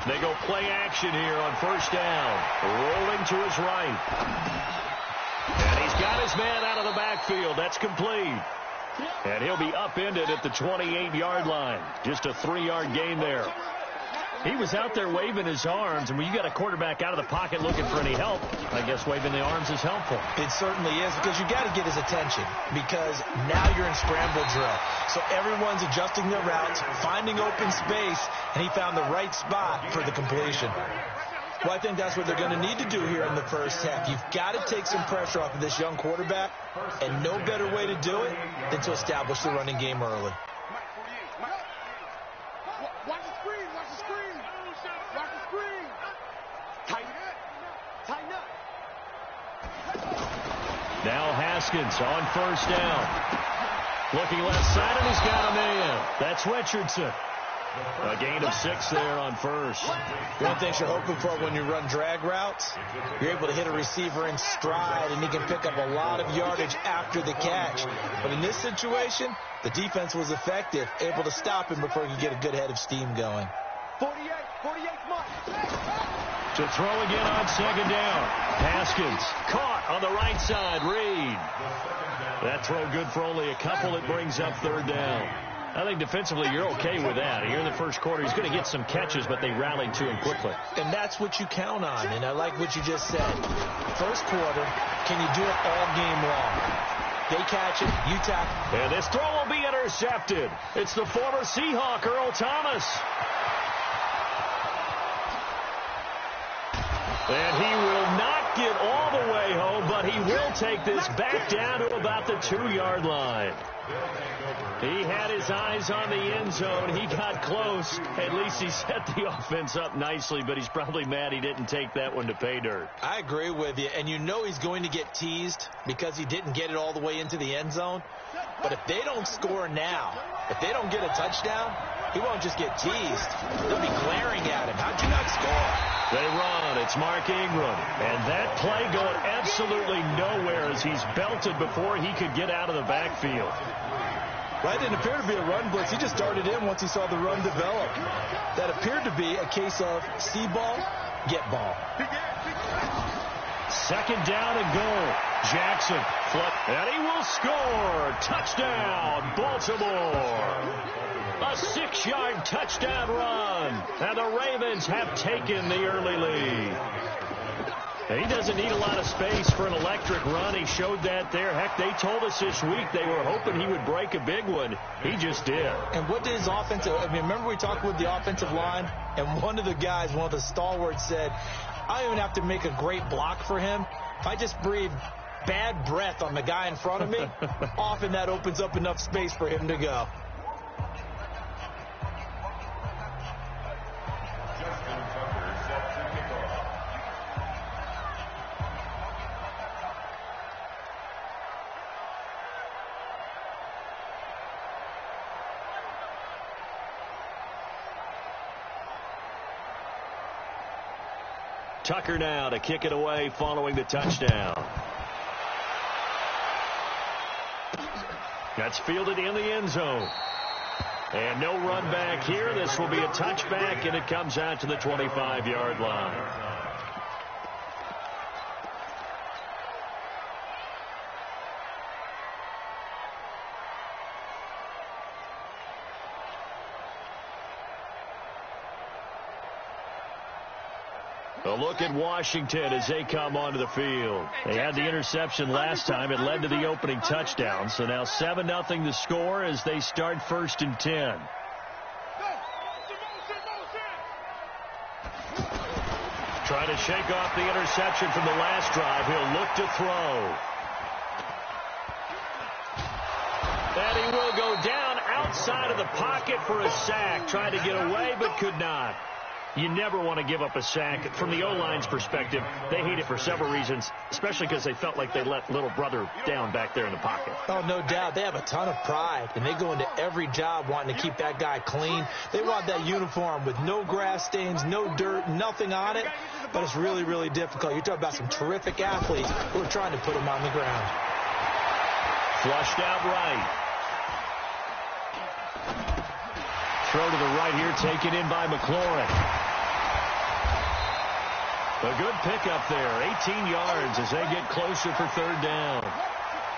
They go play action here on first down. Rolling to his right. And he's got his man out of the backfield. That's complete. And he'll be upended at the 28-yard line. Just a 3-yard gain there. He was out there waving his arms, and when you got a quarterback out of the pocket looking for any help, I guess waving the arms is helpful. It certainly is, because you got to get his attention, because now you're in scramble drill. So everyone's adjusting their routes, finding open space, and he found the right spot for the completion. Well, I think that's what they're going to need to do here in the first half. You've got to take some pressure off of this young quarterback, and no better way to do it than to establish the running game early. Watch the screen. Watch the screen. Watch the screen. Tighten up. Tighten up. Now Haskins on first down. Looking left side, and he's got a man. That's Richardson. A gain of 6 there on first. One of the things you're hoping for when you run drag routes, you're able to hit a receiver in stride, and he can pick up a lot of yardage after the catch. But in this situation, the defense was effective, able to stop him before he could get a good head of steam going. 48 mark. To throw again on second down. Haskins caught on the right side. Reed. That throw good for only a couple. It brings up third down. I think defensively you're okay with that. Here in the first quarter, he's going to get some catches, but they rallied to him quickly. And that's what you count on, and I like what you just said. First quarter, can you do it all game long? They catch it, you tackle. And this throw will be intercepted. It's the former Seahawk, Earl Thomas. And he will not get all the way home, but he will take this back down to about the 2-yard line. He had his eyes on the end zone. He got close. At least he set the offense up nicely, but he's probably mad he didn't take that one to pay dirt. I agree with you, and you know he's going to get teased because he didn't get it all the way into the end zone. But if they don't score now, if they don't get a touchdown, he won't just get teased. They'll be glaring at him. How'd you not score? They run. It's Mark Ingram. And that play going absolutely nowhere as he's belted before he could get out of the backfield. Well, it didn't appear to be a run blitz. He just darted in once he saw the run develop. That appeared to be a case of see ball, get ball. Second down and goal. Jackson flip, and he will score. Touchdown, Baltimore. A 6-yard touchdown run. And the Ravens have taken the early lead. He doesn't need a lot of space for an electric run. He showed that there. Heck, they told us this week they were hoping he would break a big one. He just did. And what did his offensive, remember we talked with the offensive line? And one of the guys, one of the stalwarts said, I don't even have to make a great block for him. If I just breathe bad breath on the guy in front of me, often that opens up enough space for him to go. Tucker now to kick it away following the touchdown. That's fielded in the end zone. And no run back here. This will be a touchback, and it comes out to the 25-yard line. A look at Washington as they come onto the field. They had the interception last time. It led to the opening touchdown. So now 7-0 the score as they start 1st and 10. Trying to shake off the interception from the last drive. He'll look to throw. And he will go down outside of the pocket for a sack. Tried to get away but could not. You never want to give up a sack. From the O-line's perspective, they hate it for several reasons, especially because they felt like they let little brother down back there in the pocket. Oh, no doubt. They have a ton of pride, and they go into every job wanting to keep that guy clean. They want that uniform with no grass stains, no dirt, nothing on it, but it's really, really difficult. You're talking about some terrific athletes who are trying to put him on the ground. Flushed out right. Throw to the right here, taken in by McLaurin. A good pickup there, 18 yards as they get closer for third down.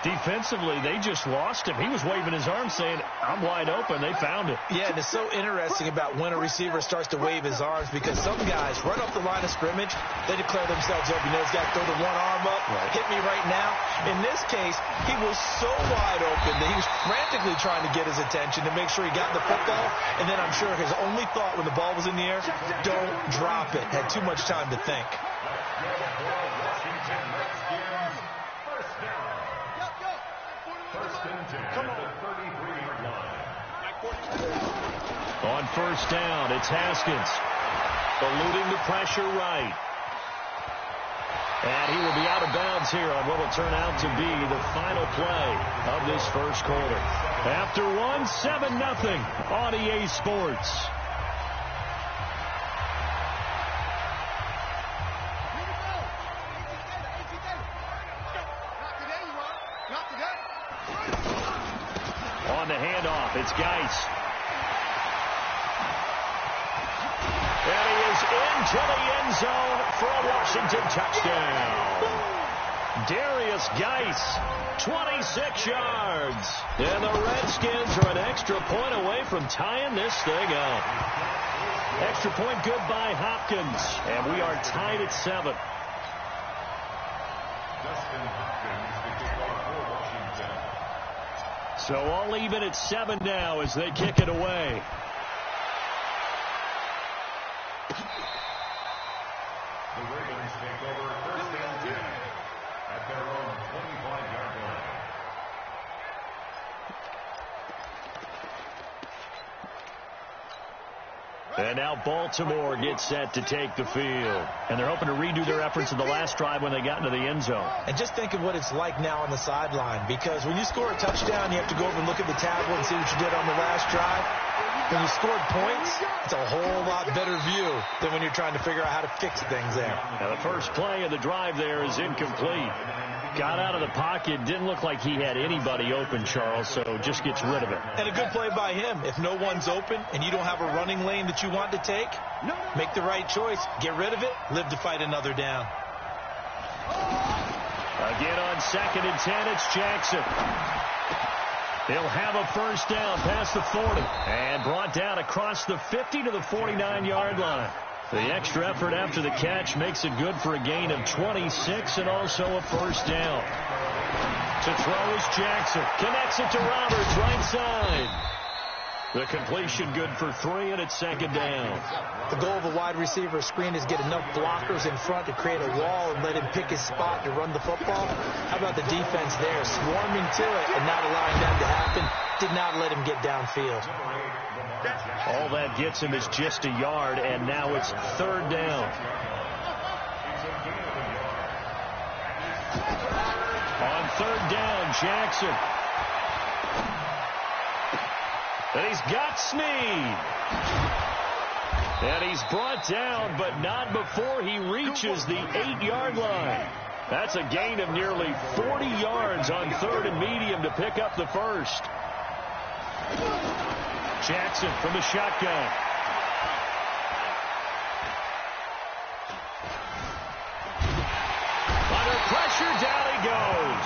Defensively, they just lost him. He was waving his arms saying, I'm wide open. They found it. Yeah, and it's so interesting about when a receiver starts to wave his arms because some guys, right off the line of scrimmage, they declare themselves open. You know, he's got to throw the one arm up, hit me right now. In this case, he was so wide open that he was frantically trying to get his attention to make sure he got the football. And then I'm sure his only thought when the ball was in the air, don't drop it. Had too much time to think. On first down, it's Haskins. Eluding the pressure right. And he will be out of bounds here on what will turn out to be the final play of this first quarter. After one, 7-0 on EA Sports. On the handoff, it's Geis. And he is into the end zone for a Washington touchdown. Darius Geis, 26 yards. And the Redskins are an extra point away from tying this thing up. Extra point good by Hopkins. And we are tied at 7. So all even at 7 now as they kick it away. The Ravens take over first and 10 at their own 25-yard line. And now Baltimore gets set to take the field. And they're hoping to redo their efforts in the last drive when they got into the end zone. And just think of what it's like now on the sideline. Because when you score a touchdown, you have to go over and look at the tablet and see what you did on the last drive. When you scored points, it's a whole lot better view than when you're trying to figure out how to fix things there. Now the first play of the drive there is incomplete. Got out of the pocket. Didn't look like he had anybody open, Charles, so just gets rid of it. And a good play by him. If no one's open and you don't have a running lane that you want to take, make the right choice. Get rid of it. Live to fight another down. Again on 2nd and 10, it's Jackson. He'll have a first down past the 40 and brought down across the 50 to the 49-yard line. The extra effort after the catch makes it good for a gain of 26 and also a first down. To throw is Jackson. Connects it to Roberts, right side. The completion good for 3, and it's 2nd down. The goal of a wide receiver screen is get enough blockers in front to create a wall and let him pick his spot to run the football. How about the defense there? Swarming to it and not allowing that to happen. Did not let him get downfield. All that gets him is just a yard, and now it's 3rd down. On 3rd down, Jackson. And he's got Snead. And he's brought down, but not before he reaches the 8-yard line. That's a gain of nearly 40 yards on 3rd and medium to pick up the first. Jackson from the shotgun. Under pressure, down he goes.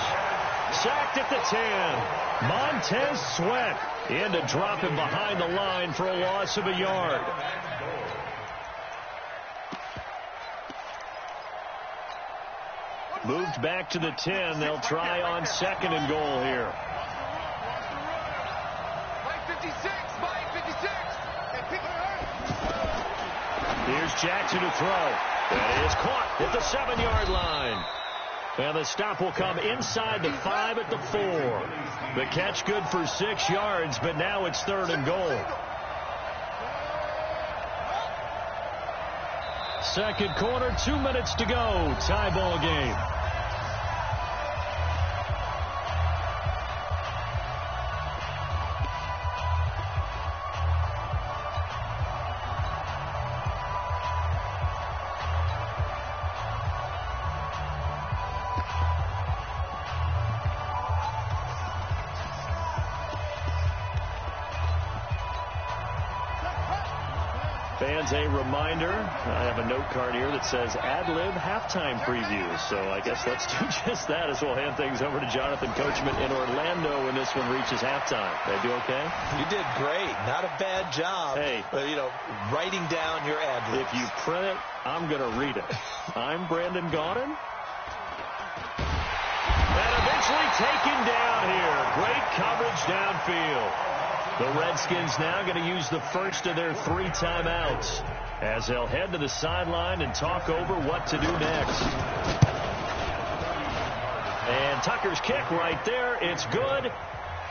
Sacked at the 10. Montez Sweat in to drop him behind the line for a loss of a yard. Moved back to the 10. They'll try on 2nd and goal here. Here's Jackson to throw. That is caught at the 7-yard line. And the stop will come inside the 5 at the 4. The catch good for 6 yards, but now it's 3rd and goal. Second quarter, 2 minutes to go. Tie ball game. Fans, a reminder, I have a note card here that says ad-lib halftime preview. So I guess let's do just that as we'll hand things over to Jonathan Coachman in Orlando when this one reaches halftime. Did I do okay? You did great. Not a bad job. Hey. Writing down your ad-libs. If you print it, I'm going to read it. I'm Brandon Gaudin. And eventually taken down here. Great coverage downfield. The Redskins now going to use the first of their 3 timeouts as they'll head to the sideline and talk over what to do next. And Tucker's kick right there. It's good.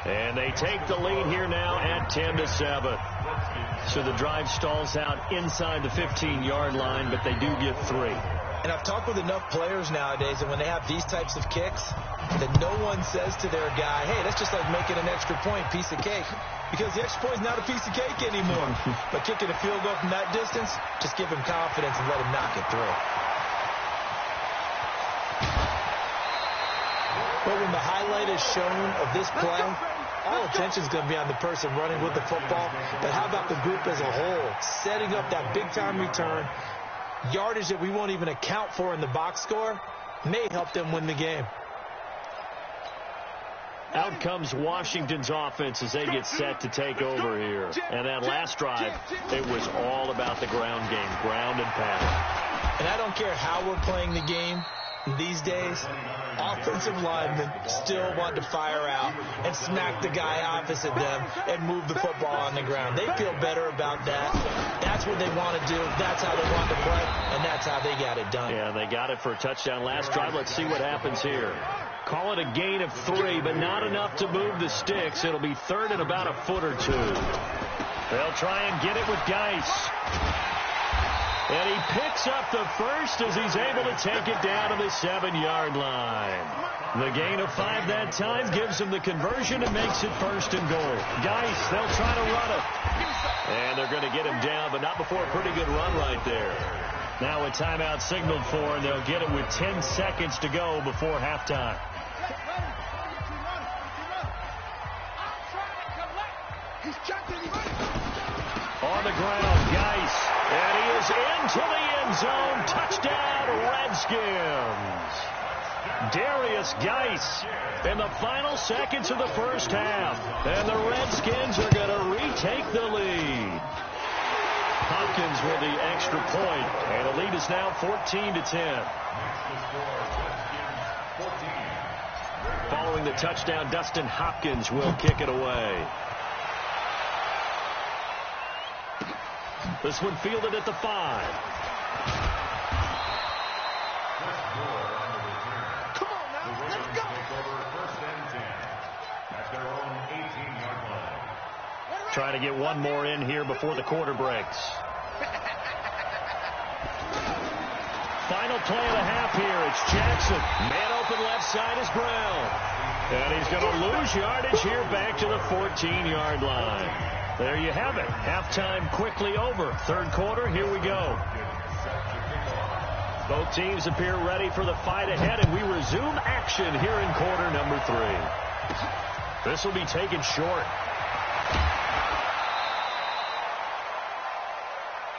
And they take the lead here now at 10-7. So the drive stalls out inside the 15-yard line, but they do get 3. And I've talked with enough players nowadays, and when they have these types of kicks, that no one says to their guy, hey, that's just like making an extra point, piece of cake. Because the extra point is not a piece of cake anymore. But kicking a field goal from that distance, just give him confidence and let him knock it through. But when the highlight is shown of this play, all attention is going to be on the person running with the football. But how about the group as a whole, setting up that big-time return, yardage that we won't even account for in the box score, may help them win the game. Out comes Washington's offense as they get set to take over here. And that last drive, it was all about the ground game, ground and pound. And I don't care how we're playing the game these days, offensive linemen still want to fire out and smack the guy opposite them and move the football on the ground. They feel better about that. That's what they want to do. That's how they want to play, and that's how they got it done. Yeah, they got it for a touchdown last drive. Let's see what happens here. Call it a gain of 3, but not enough to move the sticks. It'll be third and about a foot or 2. They'll try and get it with Geis. And he picks up the first as he's able to take it down to the 7-yard line. The gain of 5 that time gives him the conversion and makes it first and goal. Geis, they'll try to run it. And they're going to get him down, but not before a pretty good run right there. Now a timeout signaled for, and they'll get it with 10 seconds to go before halftime. On the ground, Geis. And he is into the end zone. Touchdown, Redskins. Darius Geis in the final seconds of the first half. And the Redskins are going to retake the lead. Hopkins with the extra point. And the lead is now 14-10. Following the touchdown, Dustin Hopkins will kick it away. This one fielded at the 5. Come on now, let's go. First and 10 at their own 18-yard line. Trying to get one more in here before the quarter breaks. Final play of the half here. It's Jackson. Man open left side is Brown. And he's going to lose yardage here back to the 14-yard line. There you have it. Halftime quickly over. Third quarter, here we go. Both teams appear ready for the fight ahead, and we resume action here in quarter number 3. This will be taken short.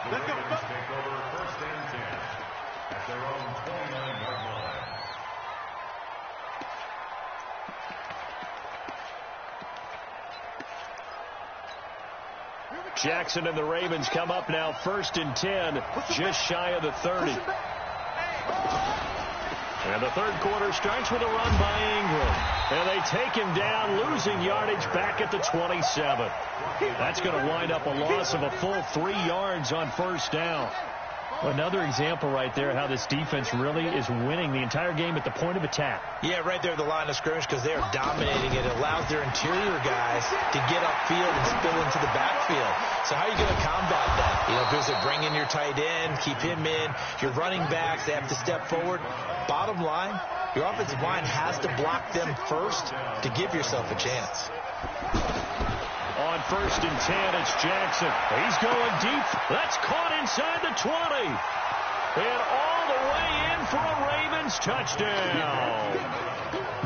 The Ravens take over first and 10 at their own 29-yard line. Jackson and the Ravens come up now first and 10, just shy of the 30. And the third quarter starts with a run by Ingram. And they take him down, losing yardage back at the 27. That's going to wind up a loss of a full 3 yards on first down. Another example right there how this defense really is winning the entire game at the point of attack. Yeah, right there at the line of scrimmage because they are dominating it. It allows their interior guys to get upfield and spill into the backfield. So how are you going to combat that? Because they bring in your tight end, keep him in. Your running backs, they have to step forward. Bottom line, your offensive line has to block them first to give yourself a chance. On first and 10, it's Jackson. He's going deep. That's caught inside the 20. And all the way in for a Ravens touchdown.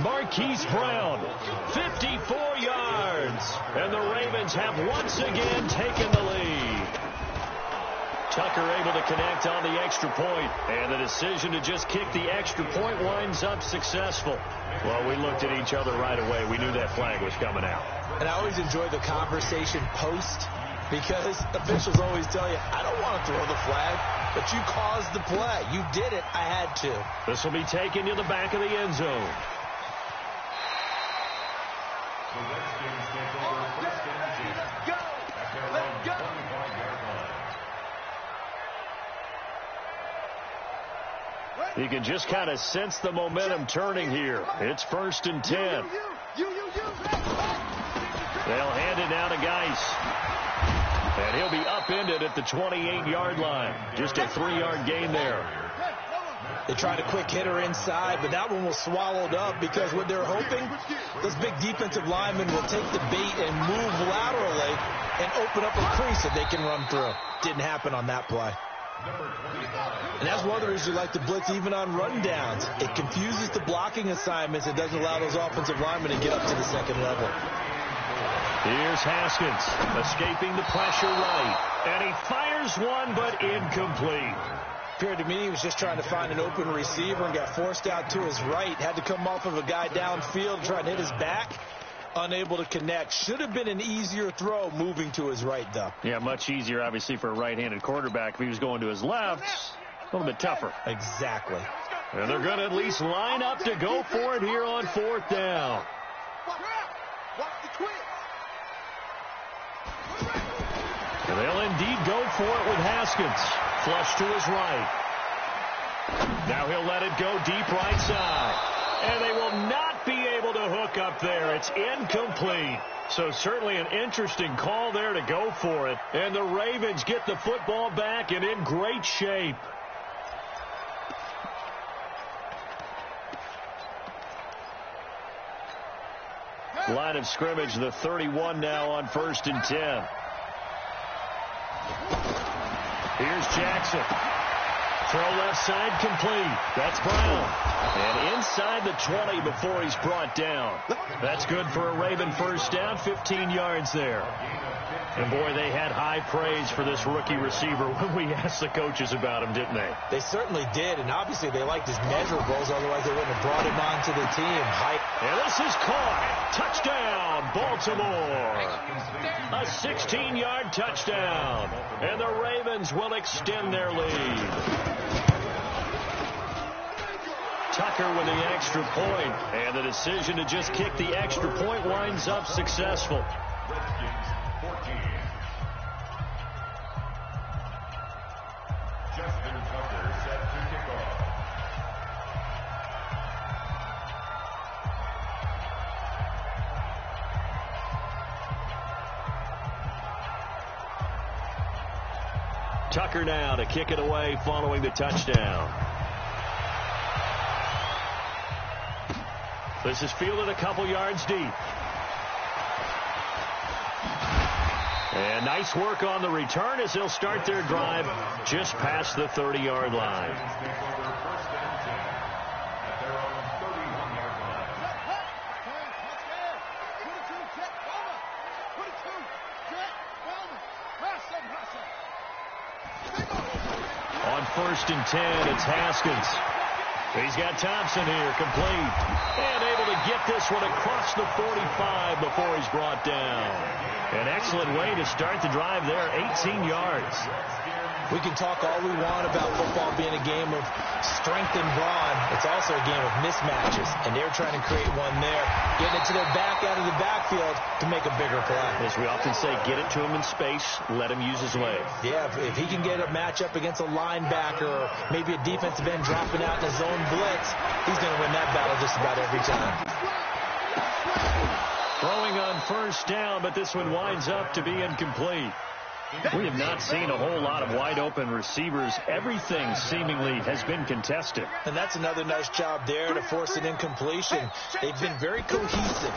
Marquise Brown, 54 yards. And the Ravens have once again taken the lead. Tucker able to connect on the extra point, and the decision to just kick the extra point winds up successful. Well, we looked at each other right away. We knew that flag was coming out. And I always enjoy the conversation post, because officials always tell you, I don't want to throw the flag, but you caused the play. You did it. I had to. This will be taken to the back of the end zone. The Redskins take over first and 10. At their own 25-yard line. You can just kind of sense the momentum turning here. It's first and 10. They'll hand it now to Geis. And he'll be upended at the 28-yard line. Just a 3-yard gain there. They tried a quick hitter inside, but that one was swallowed up because what they're hoping, those big defensive linemen will take the bait and move laterally and open up a crease that they can run through. Didn't happen on that play. And that's one of the reasons you like to blitz even on rundowns. It confuses the blocking assignments. It doesn't allow those offensive linemen to get up to the second level. Here's Haskins escaping the pressure right. And he fires one, but incomplete. Appeared to me he was just trying to find an open receiver and got forced out to his right. Had to come off of a guy downfield trying to hit his back. Unable to connect. Should have been an easier throw moving to his right, though. Yeah, much easier, obviously, for a right-handed quarterback. If he was going to his left, a little bit tougher. Exactly. And they're going to at least line up to go for it here on fourth down. And they'll indeed go for it with Haskins. Flush to his right. Now he'll let it go deep right side. And they will not be able to hook up there. It's incomplete. So certainly an interesting call there to go for it. And the Ravens get the football back and in great shape. Line of scrimmage, the 31 now on first and 10. Here's Jackson. Throw left side complete. That's Brown. And inside the 20 before he's brought down. That's good for a Raven first down, 15 yards there. And, boy, they had high praise for this rookie receiver when we asked the coaches about him, didn't they? They certainly did, and obviously they liked his measurables, otherwise they wouldn't have brought him onto the team. And this is caught. Touchdown, Baltimore. A 16-yard touchdown. And the Ravens will extend their lead. Tucker with the extra point, and the decision to just kick the extra point winds up successful. Redskins 14. Justin Tucker set to kick off. Tucker now to kick it away following the touchdown. This is fielded a couple yards deep. And nice work on the return as they'll start their drive just past the 30-yard line. On first and 10, it's Haskins. He's got Thompson here, complete. And able to get this one across the 45 before he's brought down. An excellent way to start the drive there, 18 yards. We can talk all we want about football being a game of strength and brawn. It's also a game of mismatches, and they're trying to create one there, getting it to their back out of the backfield to make a bigger play. As we often say, get it to him in space, let him use his legs. Yeah, if he can get a matchup against a linebacker or maybe a defensive end dropping out in a zone blitz, he's going to win that battle just about every time. Throwing on first down, but this one winds up to be incomplete. We have not seen a whole lot of wide-open receivers. Everything seemingly has been contested. And that's another nice job there to force an incompletion. They've been very cohesive,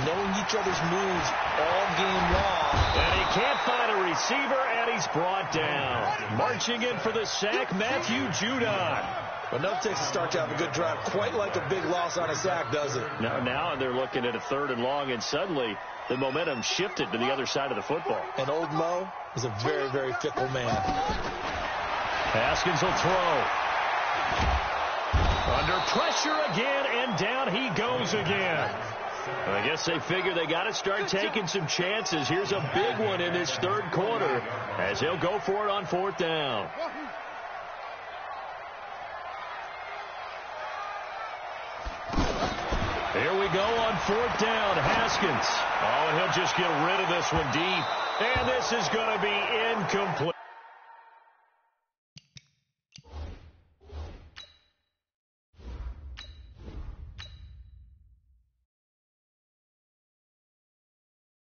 knowing each other's moves all game long. And he can't find a receiver, and he's brought down. Marching in for the sack, Matthew Judon. But no Texas start to have a good drive, quite like a big loss on a sack, does it? Now they're looking at a third and long, and suddenly the momentum shifted to the other side of the football. And old Mo is a very, very fickle man. Haskins will throw. Under pressure again, and down he goes again. I guess they figure they got to start taking some chances. Here's a big one in this third quarter as he'll go for it on fourth down. Here we go on fourth down. Haskins. Oh, and he'll just get rid of this one deep. And this is going to be incomplete.